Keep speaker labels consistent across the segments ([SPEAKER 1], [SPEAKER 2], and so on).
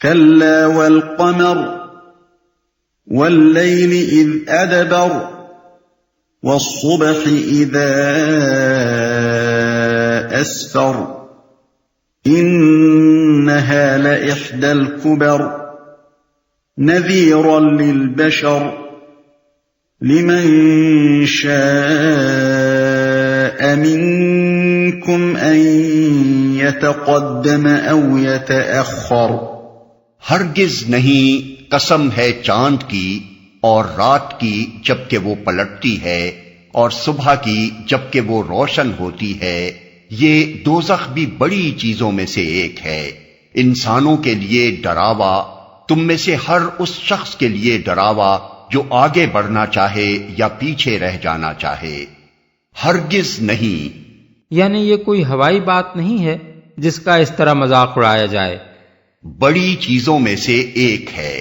[SPEAKER 1] كلا والقمر والليل إذ أدبر والصبح إذا أسفر إنها لإحدى الكبر نذيرا للبشر لمن شاء منكم أن يتقدم أو يتأخر۔
[SPEAKER 2] ہرگز نہیں، قسم ہے چاند کی اور رات کی جبکہ وہ پلٹتی ہے، اور صبح کی جبکہ وہ روشن ہوتی ہے، یہ دوزخ بھی بڑی چیزوں میں سے ایک ہے۔ انسانوں کے لیے ڈراوا، تم میں سے ہر اس شخص کے لیے ڈراوا جو آگے بڑھنا چاہے یا پیچھے رہ جانا چاہے۔ ہرگز نہیں،
[SPEAKER 3] یعنی یہ کوئی ہوائی بات نہیں ہے جس کا اس طرح مذاق اڑایا جائے،
[SPEAKER 2] بڑی چیزوں میں سے ایک ہے۔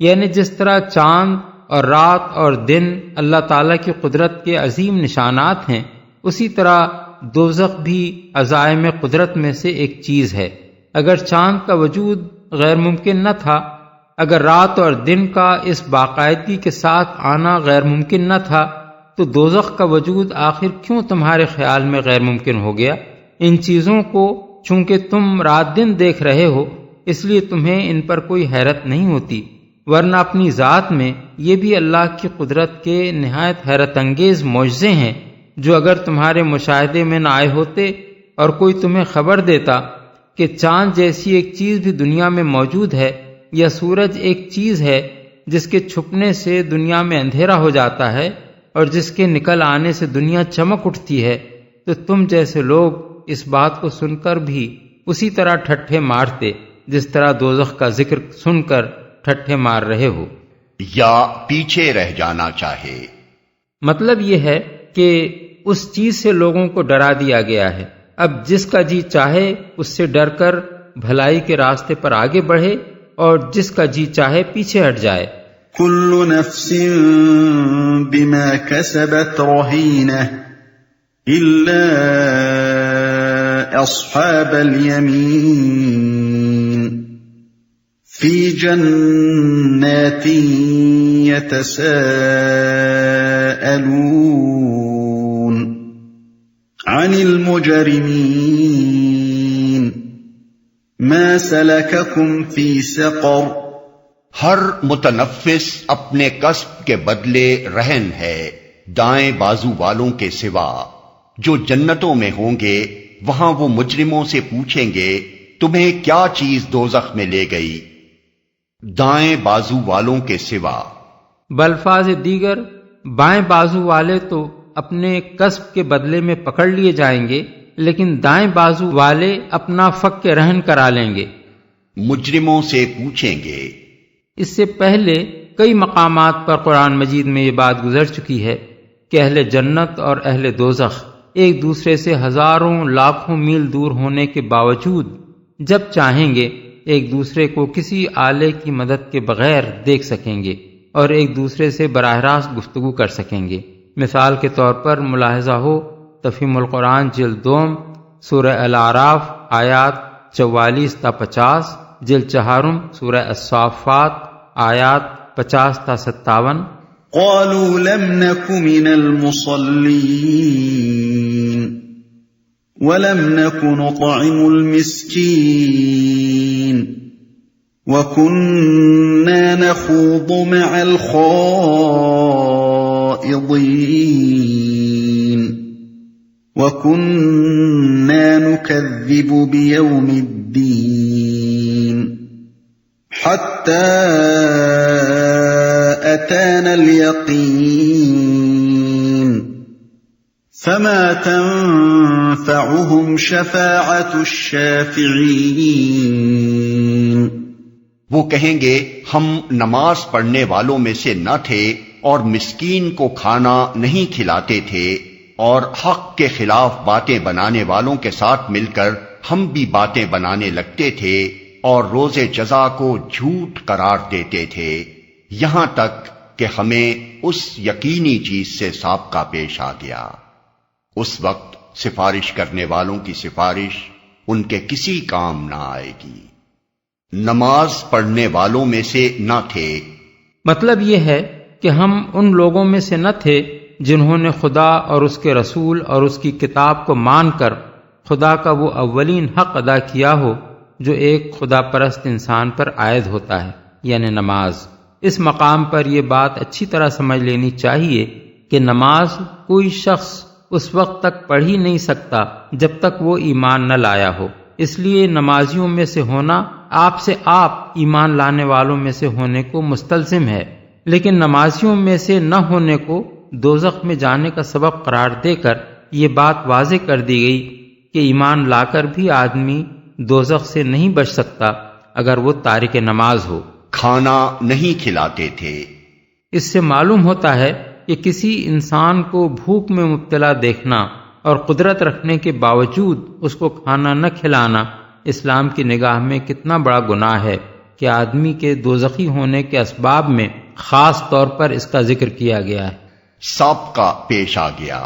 [SPEAKER 3] یعنی جس طرح چاند اور رات اور دن اللہ تعالیٰ کی قدرت کے عظیم نشانات ہیں، اسی طرح دوزخ بھی عزائم قدرت میں سے ایک چیز ہے۔ اگر چاند کا وجود غیر ممکن نہ تھا، اگر رات اور دن کا اس باقاعدگی کے ساتھ آنا غیر ممکن نہ تھا، تو دوزخ کا وجود آخر کیوں تمہارے خیال میں غیر ممکن ہو گیا؟ ان چیزوں کو چونکہ تم رات دن دیکھ رہے ہو، اس لیے تمہیں ان پر کوئی حیرت نہیں ہوتی، ورنہ اپنی ذات میں یہ بھی اللہ کی قدرت کے نہایت حیرت انگیز معجزے ہیں، جو اگر تمہارے مشاہدے میں نہ آئے ہوتے اور کوئی تمہیں خبر دیتا کہ چاند جیسی ایک چیز بھی دنیا میں موجود ہے، یا سورج ایک چیز ہے جس کے چھپنے سے دنیا میں اندھیرا ہو جاتا ہے اور جس کے نکل آنے سے دنیا چمک اٹھتی ہے، تو تم جیسے لوگ اس بات کو سن کر بھی اسی طرح ٹھٹھے مارتے جس طرح دوزخ کا ذکر سن کر ٹھٹھے مار رہے ہو۔
[SPEAKER 2] یا پیچھے رہ جانا چاہے،
[SPEAKER 3] مطلب یہ ہے کہ اس چیز سے لوگوں کو ڈرا دیا گیا ہے، اب جس کا جی چاہے اس سے ڈر کر بھلائی کے راستے پر آگے بڑھے اور جس کا جی چاہے پیچھے ہٹ جائے۔
[SPEAKER 1] كل نفس بما كسبت رهينة إلا أصحاب اليمين في جنات يتساءلون عن المجرمين ما سلككم في سقر۔
[SPEAKER 2] ہر متنفس اپنے کسب کے بدلے رہن ہے دائیں بازو والوں کے سوا۔ جو جنتوں میں ہوں گے وہاں وہ مجرموں سے پوچھیں گے تمہیں کیا چیز دوزخ میں لے گئی، دائیں بازو والوں کے سوا۔
[SPEAKER 3] بالفاظ دیگر بائیں بازو والے تو اپنے کسب کے بدلے میں پکڑ لیے جائیں گے، لیکن دائیں بازو والے اپنا فک رہن کرا لیں گے۔
[SPEAKER 2] مجرموں سے پوچھیں گے۔
[SPEAKER 3] اس سے پہلے کئی مقامات پر قرآن مجید میں یہ بات گزر چکی ہے کہ اہل جنت اور اہل دوزخ ایک دوسرے سے ہزاروں لاکھوں میل دور ہونے کے باوجود جب چاہیں گے ایک دوسرے کو کسی آلے کی مدد کے بغیر دیکھ سکیں گے اور ایک دوسرے سے براہ راست گفتگو کر سکیں گے۔ مثال کے طور پر ملاحظہ ہو تفہیم القرآن جلد 2 سورہ الاعراف آیات 44 تا 50، جلد 4 سورہ الصافات آیات 50 تا 57۔
[SPEAKER 1] قالوا لم نك من المصلين ولم نك نطعم المسكين وكنا نخوض مع الخائضين وكنا نكذب بيوم الدين حتى أتانا اليقين فما تنفعهم شفاعة الشافعين۔
[SPEAKER 2] وہ کہیں گے ہم نماز پڑھنے والوں میں سے نہ تھے اور مسکین کو کھانا نہیں کھلاتے تھے، اور حق کے خلاف باتیں بنانے والوں کے ساتھ مل کر ہم بھی باتیں بنانے لگتے تھے اور روز جزا کو جھوٹ قرار دیتے تھے، یہاں تک کہ ہمیں اس یقینی چیز سے سابقہ پیش آ گیا۔ اس وقت سفارش کرنے والوں کی سفارش ان کے کسی کام نہ آئے گی۔ نماز پڑھنے والوں میں سے نہ تھے۔
[SPEAKER 3] مطلب یہ ہے کہ ہم ان لوگوں میں سے نہ تھے جنہوں نے خدا اور اس کے رسول اور اس کی کتاب کو مان کر خدا کا وہ اولین حق ادا کیا ہو جو ایک خدا پرست انسان پر عائد ہوتا ہے، یعنی نماز۔ اس مقام پر یہ بات اچھی طرح سمجھ لینی چاہیے کہ نماز کوئی شخص اس وقت تک پڑھ ہی نہیں سکتا جب تک وہ ایمان نہ لایا ہو۔ اس لیے نمازیوں میں سے ہونا آپ سے آپ ایمان لانے والوں میں سے ہونے کو مستلزم ہے، لیکن نمازیوں میں سے نہ ہونے کو دوزخ میں جانے کا سبب قرار دے کر یہ بات واضح کر دی گئی کہ ایمان لا کر بھی آدمی دوزخ سے نہیں بچ سکتا اگر وہ تارک نماز ہو۔
[SPEAKER 2] کھانا نہیں کھلاتے تھے۔
[SPEAKER 3] اس سے معلوم ہوتا ہے کہ کسی انسان کو بھوک میں مبتلا دیکھنا اور قدرت رکھنے کے باوجود اس کو کھانا نہ کھلانا اسلام کی نگاہ میں کتنا بڑا گناہ ہے کہ آدمی کے دوزخی ہونے کے اسباب میں خاص طور پر اس کا ذکر کیا گیا ہے۔
[SPEAKER 2] سابقہ پیش آ گیا،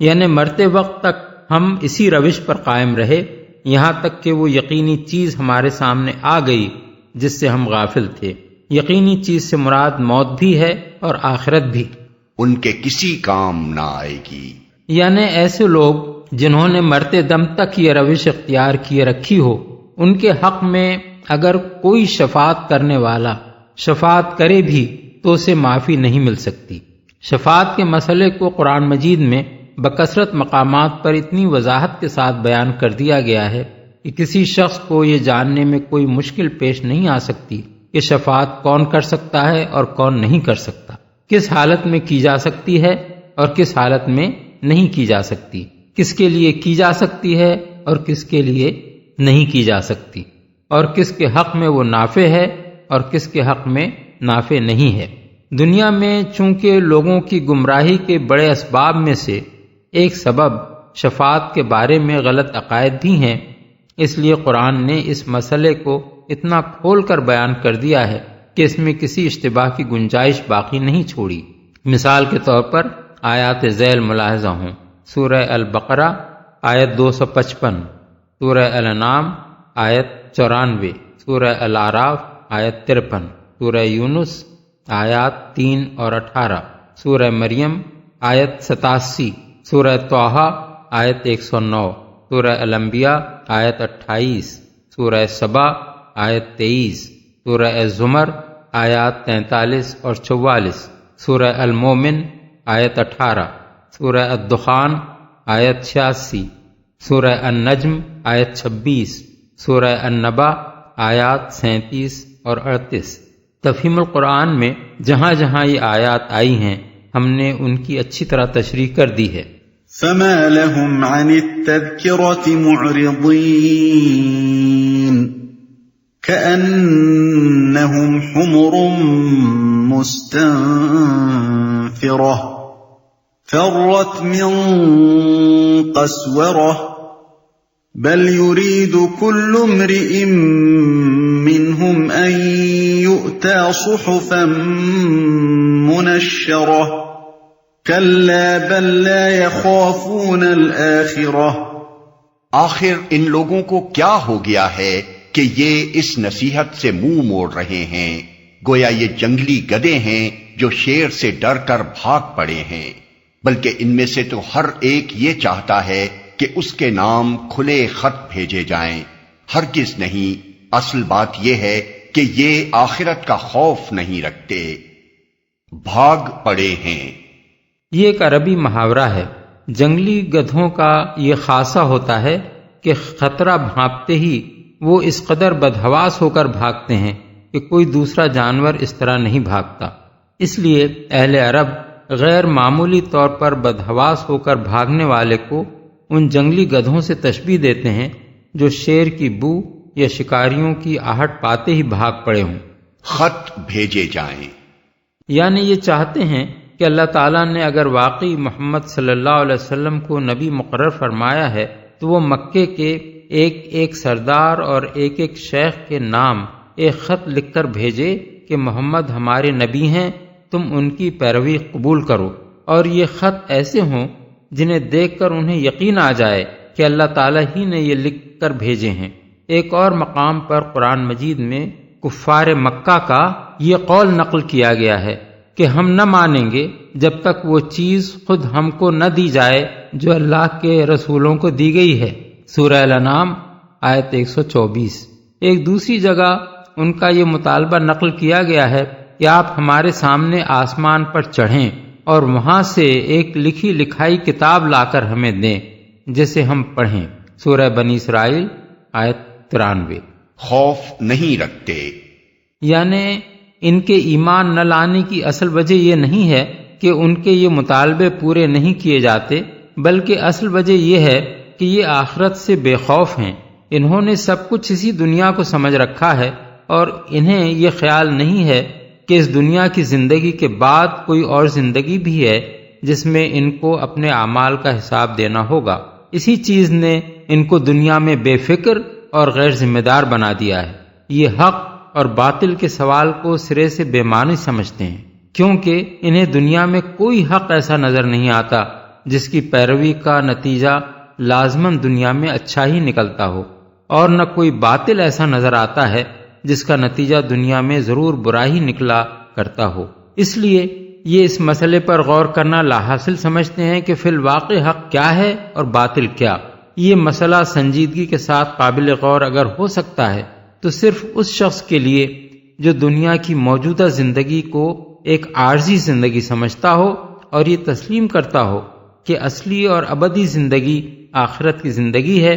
[SPEAKER 3] یعنی مرتے وقت تک ہم اسی روش پر قائم رہے یہاں تک کہ وہ یقینی چیز ہمارے سامنے آ گئی جس سے ہم غافل تھے۔ یقینی چیز سے مراد موت بھی ہے اور آخرت بھی۔
[SPEAKER 2] ان کے کسی کام نہ آئے گی۔
[SPEAKER 3] یعنی ایسے لوگ جنہوں نے مرتے دم تک یہ روش اختیار کیے رکھی ہو، ان کے حق میں اگر کوئی شفاعت کرنے والا شفاعت کرے بھی تو اسے معافی نہیں مل سکتی۔ شفاعت کے مسئلے کو قرآن مجید میں بکثرت مقامات پر اتنی وضاحت کے ساتھ بیان کر دیا گیا ہے کہ کسی شخص کو یہ جاننے میں کوئی مشکل پیش نہیں آ سکتی کہ شفاعت کون کر سکتا ہے اور کون نہیں کر سکتا، کس حالت میں کی جا سکتی ہے اور کس حالت میں نہیں کی جا سکتی، کس کے لیے کی جا سکتی ہے اور کس کے لیے نہیں کی جا سکتی، اور کس کے حق میں وہ نافع ہے اور کس کے حق میں نافع نہیں ہے۔ دنیا میں چونکہ لوگوں کی گمراہی کے بڑے اسباب میں سے ایک سبب شفاعت کے بارے میں غلط عقائد بھی ہیں، اس لیے قرآن نے اس مسئلے کو اتنا کھول کر بیان کر دیا ہے کہ اس میں کسی اشتباہ کی گنجائش باقی نہیں چھوڑی۔ مثال کے طور پر آیات ذیل ملاحظہ ہوں: سورہ البقرہ آیت 255، سورہ الانعام آیت 94، سورہ الاعراف آیت 53، سورہ یونس آیات 3 اور 18، سورہ مریم آیت 87، سورہ طٰہٰ آیت 109، سورہ الانبیاء آیت 28، سورہ سبا آیت 23، سورہ الزمر آیات 43 اور 44، سورہ المومن آیت 18، سورہ الدخان آیت 86، سورہ النجم آیت 26، سورہ النبا آیات 37 اور 38۔ تفہیم القرآن میں جہاں جہاں یہ آیات آئی ہیں ہم نے ان کی اچھی طرح تشریح کر دی ہے۔
[SPEAKER 1] فما لهم عن التذكرة معرضين كأنهم حمر مستنفرة فرت من قسورة بل يريد كل امرئ منهم أن يؤتى صحفا منشرة كلا بل لا يخافون الآخرة۔
[SPEAKER 2] آخر ان لوگوں کو کیا ہو گیا ہے کہ یہ اس نصیحت سے منہ موڑ رہے ہیں، گویا یہ جنگلی گدھے ہیں جو شیر سے ڈر کر بھاگ پڑے ہیں، بلکہ ان میں سے تو ہر ایک یہ چاہتا ہے کہ اس کے نام کھلے خط بھیجے جائیں۔ ہرگز نہیں، اصل بات یہ ہے کہ یہ آخرت کا خوف نہیں رکھتے، بھاگ پڑے ہیں۔
[SPEAKER 3] یہ ایک عربی محاورہ ہے۔ جنگلی گدھوں کا یہ خاصہ ہوتا ہے کہ خطرہ بھانپتے ہی وہ اس قدر بدحواس ہو کر بھاگتے ہیں کہ کوئی دوسرا جانور اس طرح نہیں بھاگتا۔ اس لیے اہل عرب غیر معمولی طور پر بدحواس ہو کر بھاگنے والے کو ان جنگلی گدھوں سے تشبیہ دیتے ہیں جو شیر کی بو یا شکاریوں کی آہٹ پاتے ہی بھاگ پڑے ہوں۔
[SPEAKER 2] خط بھیجے جائیں،
[SPEAKER 3] یعنی یہ چاہتے ہیں کہ اللہ تعالیٰ نے اگر واقعی محمد صلی اللہ علیہ وسلم کو نبی مقرر فرمایا ہے تو وہ مکے کے ایک ایک سردار اور ایک ایک شیخ کے نام ایک خط لکھ کر بھیجے کہ محمد ہمارے نبی ہیں، تم ان کی پیروی قبول کرو، اور یہ خط ایسے ہوں جنہیں دیکھ کر انہیں یقین آ جائے کہ اللہ تعالیٰ ہی نے یہ لکھ کر بھیجے ہیں۔ ایک اور مقام پر قرآن مجید میں کفار مکہ کا یہ قول نقل کیا گیا ہے کہ ہم نہ مانیں گے جب تک وہ چیز خود ہم کو نہ دی جائے جو اللہ کے رسولوں کو دی گئی ہے۔ سورہ الانعام آیت 124۔ ایک دوسری جگہ ان کا یہ مطالبہ نقل کیا گیا ہے کہ آپ ہمارے سامنے آسمان پر چڑھیں اور وہاں سے ایک لکھی لکھائی کتاب لا کر ہمیں دیں جسے ہم پڑھیں۔ سورہ بنی اسرائیل آیت 93۔
[SPEAKER 2] خوف نہیں رکھتے،
[SPEAKER 3] یعنی ان کے ایمان نہ لانے کی اصل وجہ یہ نہیں ہے کہ ان کے یہ مطالبے پورے نہیں کیے جاتے، بلکہ اصل وجہ یہ ہے کہ یہ آخرت سے بے خوف ہیں۔ انہوں نے سب کچھ اسی دنیا کو سمجھ رکھا ہے اور انہیں یہ خیال نہیں ہے کہ اس دنیا کی زندگی کے بعد کوئی اور زندگی بھی ہے جس میں ان کو اپنے اعمال کا حساب دینا ہوگا۔ اسی چیز نے ان کو دنیا میں بے فکر اور غیر ذمہ دار بنا دیا ہے۔ یہ حق اور باطل کے سوال کو سرے سے بے معنی سمجھتے ہیں، کیونکہ انہیں دنیا میں کوئی حق ایسا نظر نہیں آتا جس کی پیروی کا نتیجہ لازماً دنیا میں اچھا ہی نکلتا ہو، اور نہ کوئی باطل ایسا نظر آتا ہے جس کا نتیجہ دنیا میں ضرور برا ہی نکلا کرتا ہو۔ اس لیے یہ اس مسئلے پر غور کرنا لاحاصل سمجھتے ہیں کہ فی الواقع حق کیا ہے اور باطل کیا۔ یہ مسئلہ سنجیدگی کے ساتھ قابل غور اگر ہو سکتا ہے تو صرف اس شخص کے لیے جو دنیا کی موجودہ زندگی کو ایک عارضی زندگی سمجھتا ہو اور یہ تسلیم کرتا ہو کہ اصلی اور ابدی زندگی آخرت کی زندگی ہے،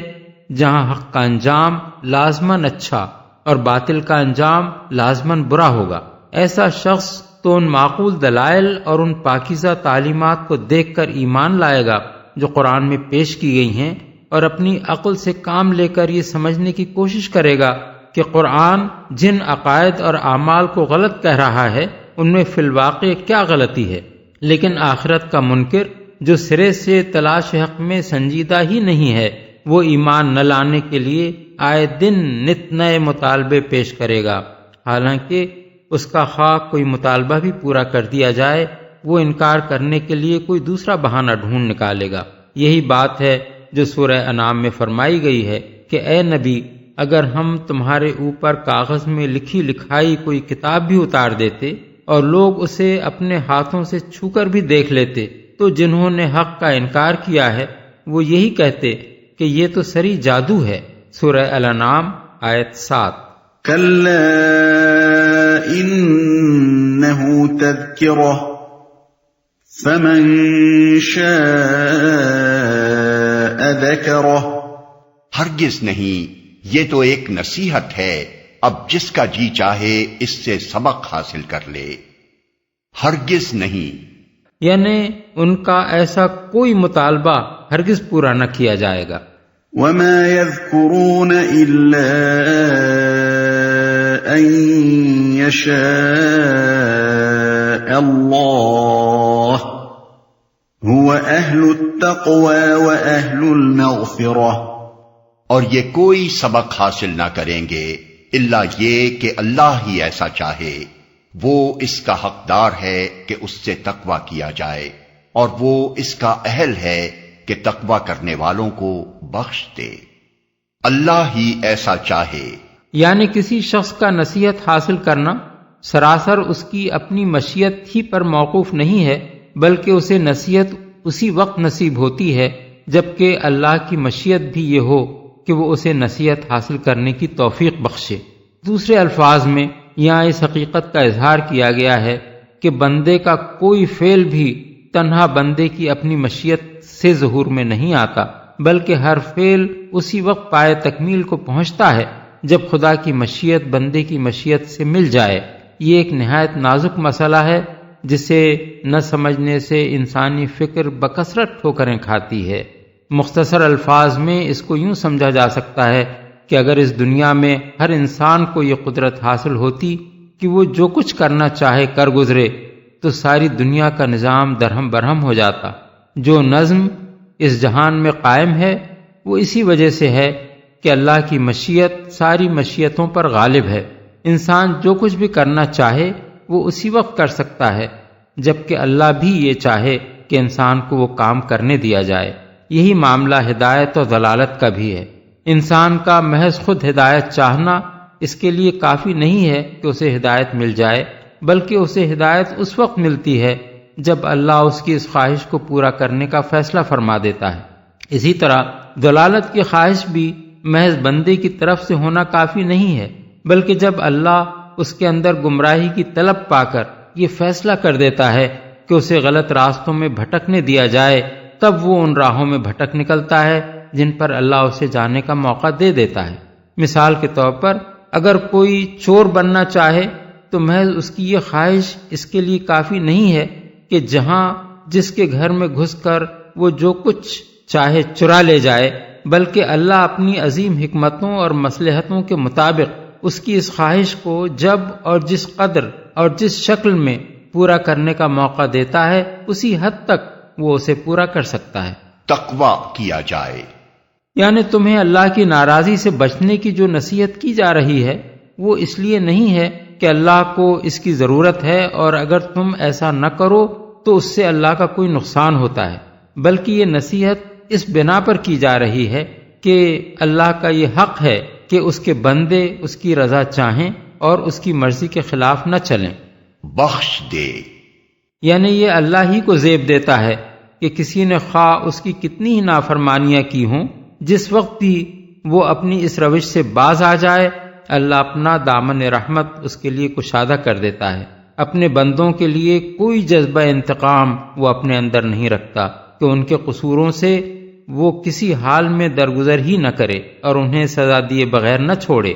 [SPEAKER 3] جہاں حق کا انجام لازماً اچھا اور باطل کا انجام لازماً برا ہوگا۔ ایسا شخص تو ان معقول دلائل اور ان پاکیزہ تعلیمات کو دیکھ کر ایمان لائے گا جو قرآن میں پیش کی گئی ہیں، اور اپنی عقل سے کام لے کر یہ سمجھنے کی کوشش کرے گا کہ قرآن جن عقائد اور اعمال کو غلط کہہ رہا ہے ان میں فی الواقع کیا غلطی ہے۔ لیکن آخرت کا منکر جو سرے سے تلاش حق میں سنجیدہ ہی نہیں ہے، وہ ایمان نہ لانے کے لیے آئے دن نت نئے مطالبے پیش کرے گا، حالانکہ اس کا خواہ کوئی مطالبہ بھی پورا کر دیا جائے وہ انکار کرنے کے لیے کوئی دوسرا بہانہ ڈھونڈ نکالے گا۔ یہی بات ہے جو سورہ انعام میں فرمائی گئی ہے کہ اے نبی، اگر ہم تمہارے اوپر کاغذ میں لکھی لکھائی کوئی کتاب بھی اتار دیتے اور لوگ اسے اپنے ہاتھوں سے چھو کر بھی دیکھ لیتے تو جنہوں نے حق کا انکار کیا ہے وہ یہی کہتے کہ یہ تو سری جادو ہے۔ سورہ الانعام آیت 7۔
[SPEAKER 1] کلا انہ تذکرہ فمن شاء ذکرہ۔
[SPEAKER 2] ہرگز نہیں، یہ تو ایک نصیحت ہے، اب جس کا جی چاہے اس سے سبق حاصل کر لے۔ ہرگز نہیں،
[SPEAKER 3] یعنی ان کا ایسا کوئی مطالبہ ہرگز پورا نہ کیا جائے گا۔
[SPEAKER 1] وما يذكرون إلا أن يشاء الله هو أهل التقوى وأهل المغفرة۔
[SPEAKER 2] اور یہ کوئی سبق حاصل نہ کریں گے الا یہ کہ اللہ ہی ایسا چاہے، وہ اس کا حقدار ہے کہ اس سے تقوی کیا جائے، اور وہ اس کا اہل ہے کہ تقوی کرنے والوں کو بخش دے۔ اللہ ہی ایسا چاہے،
[SPEAKER 3] یعنی کسی شخص کا نصیحت حاصل کرنا سراسر اس کی اپنی مشیت ہی پر موقوف نہیں ہے، بلکہ اسے نصیحت اسی وقت نصیب ہوتی ہے جبکہ اللہ کی مشیت بھی یہ ہو کہ وہ اسے نصیحت حاصل کرنے کی توفیق بخشے۔ دوسرے الفاظ میں یہاں اس حقیقت کا اظہار کیا گیا ہے کہ بندے کا کوئی فعل بھی تنہا بندے کی اپنی مشیت سے ظہور میں نہیں آتا، بلکہ ہر فعل اسی وقت پائے تکمیل کو پہنچتا ہے جب خدا کی مشیت بندے کی مشیت سے مل جائے۔ یہ ایک نہایت نازک مسئلہ ہے جسے نہ سمجھنے سے انسانی فکر بکثرت ٹھوکریں کھاتی ہے۔ مختصر الفاظ میں اس کو یوں سمجھا جا سکتا ہے کہ اگر اس دنیا میں ہر انسان کو یہ قدرت حاصل ہوتی کہ وہ جو کچھ کرنا چاہے کر گزرے تو ساری دنیا کا نظام درہم برہم ہو جاتا۔ جو نظم اس جہان میں قائم ہے وہ اسی وجہ سے ہے کہ اللہ کی مشیت ساری مشیتوں پر غالب ہے۔ انسان جو کچھ بھی کرنا چاہے وہ اسی وقت کر سکتا ہے جبکہ اللہ بھی یہ چاہے کہ انسان کو وہ کام کرنے دیا جائے۔ یہی معاملہ ہدایت اور ضلالت کا بھی ہے۔ انسان کا محض خود ہدایت چاہنا اس کے لیے کافی نہیں ہے کہ اسے ہدایت مل جائے، بلکہ اسے ہدایت اس وقت ملتی ہے جب اللہ اس کی اس خواہش کو پورا کرنے کا فیصلہ فرما دیتا ہے۔ اسی طرح ضلالت کی خواہش بھی محض بندے کی طرف سے ہونا کافی نہیں ہے، بلکہ جب اللہ اس کے اندر گمراہی کی طلب پا کر یہ فیصلہ کر دیتا ہے کہ اسے غلط راستوں میں بھٹکنے دیا جائے، تب وہ ان راہوں میں بھٹک نکلتا ہے جن پر اللہ اسے جانے کا موقع دے دیتا ہے۔ مثال کے طور پر اگر کوئی چور بننا چاہے تو محض اس کی یہ خواہش اس کے لیے کافی نہیں ہے کہ جہاں جس کے گھر میں گھس کر وہ جو کچھ چاہے چرا لے جائے، بلکہ اللہ اپنی عظیم حکمتوں اور مصلحتوں کے مطابق اس کی اس خواہش کو جب اور جس قدر اور جس شکل میں پورا کرنے کا موقع دیتا ہے اسی حد تک وہ اسے پورا کر سکتا ہے۔
[SPEAKER 2] تقویٰ کیا جائے،
[SPEAKER 3] یعنی تمہیں اللہ کی ناراضی سے بچنے کی جو نصیحت کی جا رہی ہے وہ اس لیے نہیں ہے کہ اللہ کو اس کی ضرورت ہے اور اگر تم ایسا نہ کرو تو اس سے اللہ کا کوئی نقصان ہوتا ہے، بلکہ یہ نصیحت اس بنا پر کی جا رہی ہے کہ اللہ کا یہ حق ہے کہ اس کے بندے اس کی رضا چاہیں اور اس کی مرضی کے خلاف نہ چلیں۔
[SPEAKER 2] بخش دے،
[SPEAKER 3] یعنی یہ اللہ ہی کو زیب دیتا ہے کہ کسی نے خواہ اس کی کتنی ہی نافرمانیاں کی ہوں، جس وقت بھی وہ اپنی اس روش سے باز آ جائے اللہ اپنا دامن رحمت اس کے لیے کشادہ کر دیتا ہے۔ اپنے بندوں کے لیے کوئی جذبہ انتقام وہ اپنے اندر نہیں رکھتا کہ ان کے قصوروں سے وہ کسی حال میں درگزر ہی نہ کرے اور انہیں سزا دیے بغیر نہ چھوڑے۔